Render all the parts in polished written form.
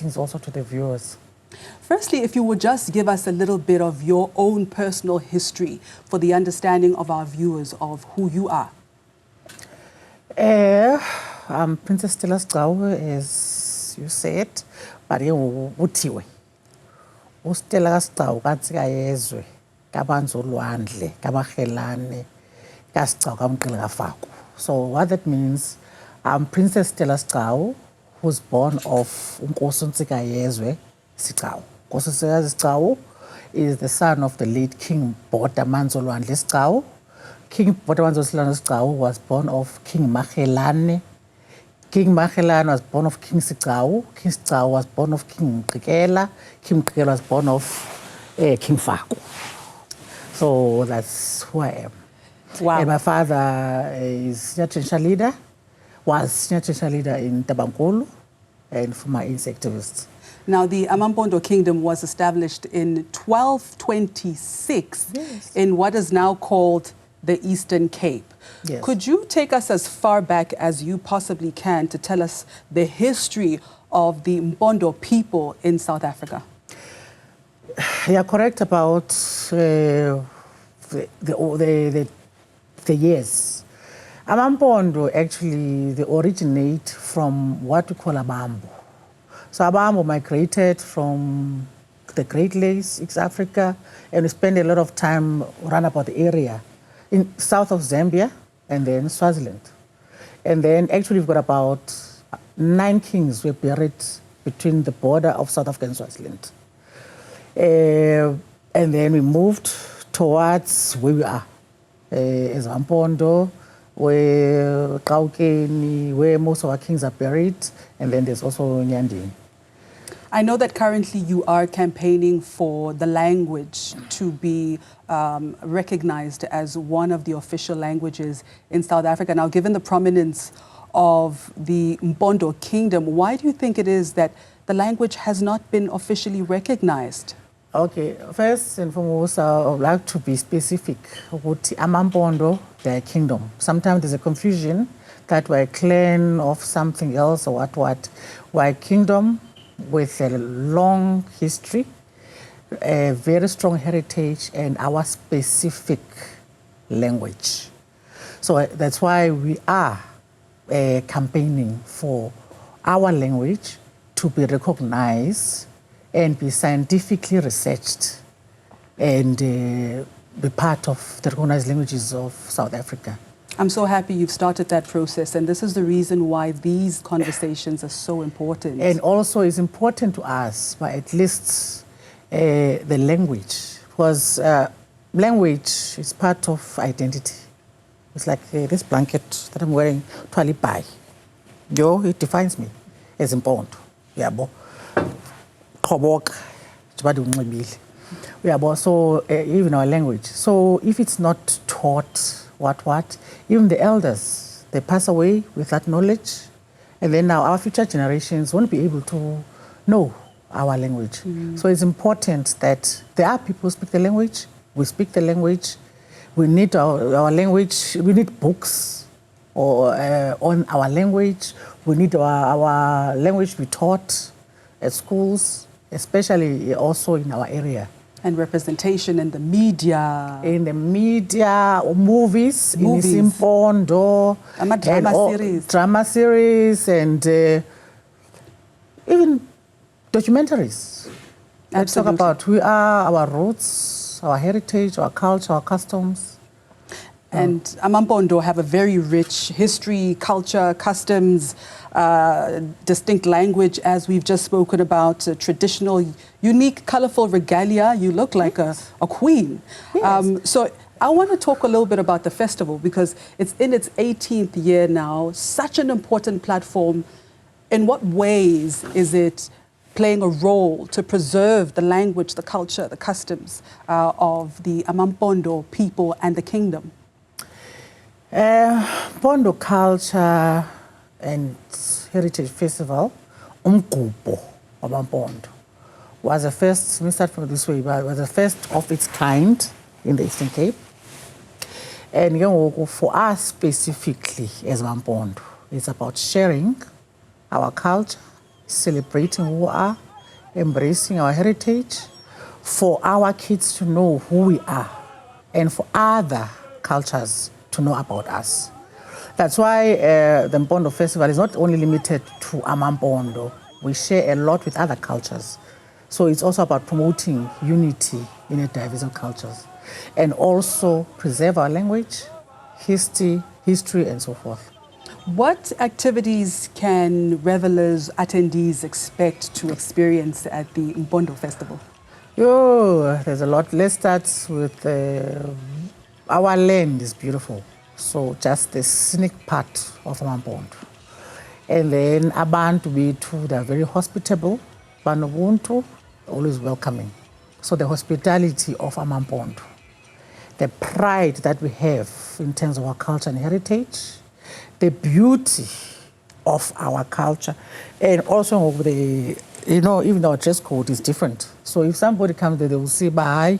greetings also to the viewers. Firstly, if you would just give us a little bit of your own personal history for the understanding of our viewers of who you are. I'm Princess Stella Sigcau, as you said, but Utiwe. Stella Sigcau, Katsika Yezwe, Ntabankulu, Kabahelane, Sigcau, Kamqilikafaku. So what that means, I'm Princess Stella Sigcau, who's born of Nkosi Yezwe Sigcau. Nkosi Sigcau is the son of the late King Lwandlolubvu Sigcau. King Lwandlolubvu Sigcau was born of King Mahelane. King Mahelane was born of King Sigcau. King Sigcau was born of King Mqikela. King Mqikela was born of King Faku. So that's who I am. Wow. And my father is senior traditional leader, was senior traditional leader in Ntabankulu and former ANC activist. Now, the Mpondo Kingdom was established in 1226 in what is now called the Eastern Cape. Yes. Could you take us as far back as you possibly can to tell us the history of the Mpondo people in South Africa? You are correct about the years. Mpondo actually, they originate from what we call Abambo. So Abambo migrated from the Great Lakes, East Africa, and we spent a lot of time around about the area in south of Zambia and then Swaziland. And then actually we've got about 9 kings were buried between the border of South Africa and Swaziland. And then we moved towards where we are, as Mpondo, where Gauteng, where most of our kings are buried, and then there's also Nyandini. I know that currently you are campaigning for the language to be recognized as one of the official languages in South Africa. Now, given the prominence of the Mpondo Kingdom, why do you think it is that the language has not been officially recognized? Okay, first and foremost, I would like to be specific. Mpondo, their kingdom. Sometimes there's a confusion that we're a clan of something else or what. We're a kingdom with a long history, a very strong heritage, and our specific language. So that's why we are campaigning for our language to be recognized and be scientifically researched and be part of the recognized languages of South Africa. I'm so happy you've started that process, and this is the reason why these conversations are so important. And also it's important to us, but at least the language, because language is part of identity. It's like this blanket that I'm wearing, Twalibai. It defines me as Mpondo. Yabo. Kobok. So even our language. So if it's not taught, even the elders, they pass away with that knowledge, and then now our future generations won't be able to know our language. So it's important that there are people who speak the language, we speak the language, we need our language, we need books on our language, we need our language to be taught at schools, especially also in our area. And representation in the media. In the media, or movies. In Mpondo. Drama series and even documentaries. Let's talk about who are, our roots, our heritage, our culture, our customs. And Mpondo have a very rich history, culture, customs, distinct language, as we've just spoken about, traditional, unique, colorful regalia. You look like a queen. Yes. So I want to talk a little bit about the festival because it's in its 18th year now, such an important platform. In what ways is it playing a role to preserve the language, the culture, the customs of the Mpondo people and the kingdom? Mpondo Culture and Heritage Festival, Umgubo of Mpondo, was the first, let me start from this way, was the first of its kind in the Eastern Cape. And for us specifically as Mpondo, it's about sharing our culture, celebrating who we are, embracing our heritage, for our kids to know who we are, and for other cultures to know about us. That's why the Mpondo Festival is not only limited to Amampondo. We share a lot with other cultures. So it's also about promoting unity in a diverse of cultures, and also preserve our language, history, and so forth. What activities can revelers, attendees expect to experience at the Mpondo Festival? There's a lot. Let's start with our land is beautiful. So just the scenic part of Mpondo. And then abantu bethu, they're very hospitable. Banobuntu, always welcoming. So the hospitality of Mpondo, the pride that we have in terms of our culture and heritage, the beauty of our culture, and also the, even our dress code is different. So if somebody comes there, they will say, bye,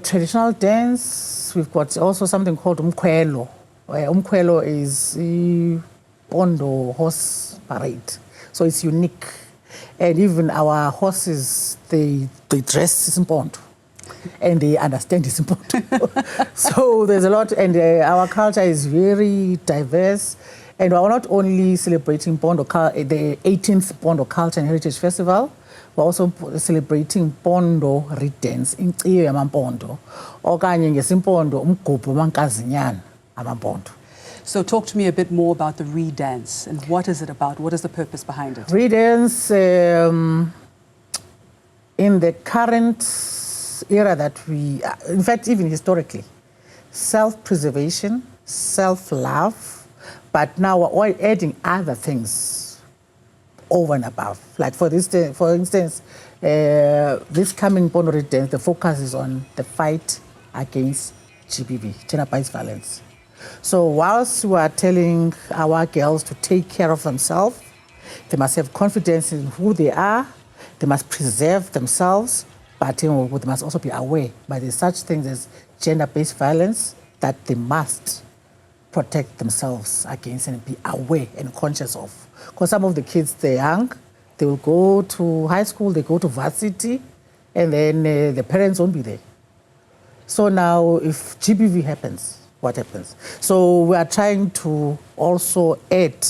traditional dance, we've got also something called umkhwelo. Umkhwelo is Mpondo horse parade. So it's unique. And even our horses, they dress Mpondo. And they understand it's important. So there's a lot, and our culture is very diverse. And we're not only celebrating the 18th Mpondo Culture and Heritage Festival, we're also celebrating Mpondo Redance, inkciyo yamaMpondo, okanye ngesimpondo umgubho mankazinyana amaMpondo. So talk to me a bit more about the Redance, and what is it about? What is the purpose behind it? Redance, in the current era that we, in fact, even historically, self-preservation, self-love, but now we're adding other things over and above. Like for instance, this coming Mpondo Redance, the focus is on the fight against GBV, gender-based violence. So whilst we are telling our girls to take care of themselves, they must have confidence in who they are, they must preserve themselves, but they must also be aware by there's such things as gender-based violence that they must protect themselves against and be aware and conscious of. Because some of the kids, they're young, they will go to high school, they go to varsity, and then the parents won't be there. So now if GBV happens, what happens? So we are trying to also add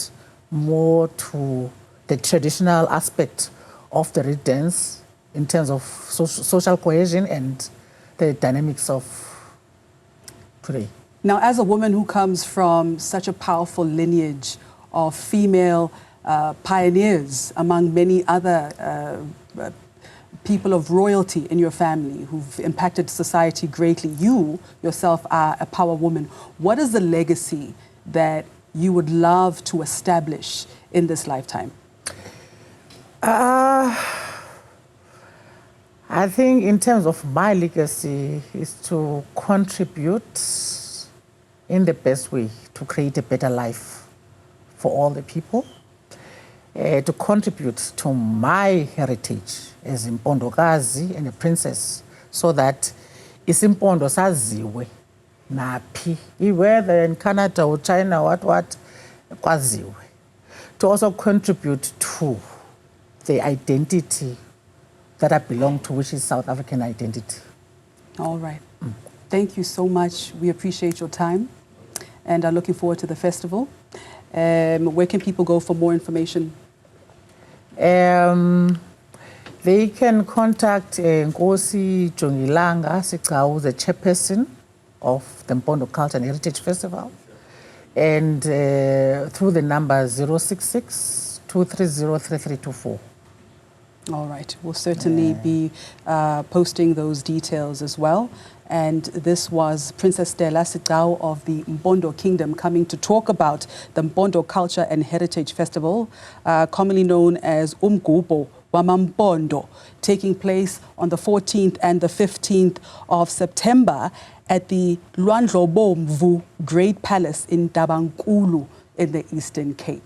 more to the traditional aspect of the Red Dance in terms of social cohesion and the dynamics of today. Now, as a woman who comes from such a powerful lineage of female pioneers among many other people of royalty in your family who've impacted society greatly, you yourself are a power woman. What is the legacy that you would love to establish in this lifetime? I think in terms of my legacy is to contribute in the best way to create a better life for all the people, to contribute to my heritage as Mpondokazi and a princess, so that isimpondo saziwe naphi, whether in Canada or China, what, kwaziwe. To also contribute to the identity that I belong to, which is South African identity. All right. Thank you so much. We appreciate your time and are looking forward to the festival. Where can people go for more information? They can contact Nkosi Jongilanga Sigcau, the chairperson of the Mpondo Culture and Heritage Festival, and through the number 066-230-3324. All right. We'll certainly be posting those details as well. And this was Princess Stella Sigcau of the Mpondo Kingdom coming to talk about the Mpondo Culture and Heritage Festival, commonly known as Umgubho Wamampondo, taking place on the 14th and the 15th of September at the Lwandlolubvu Great Place in Ntabankulu in the Eastern Cape.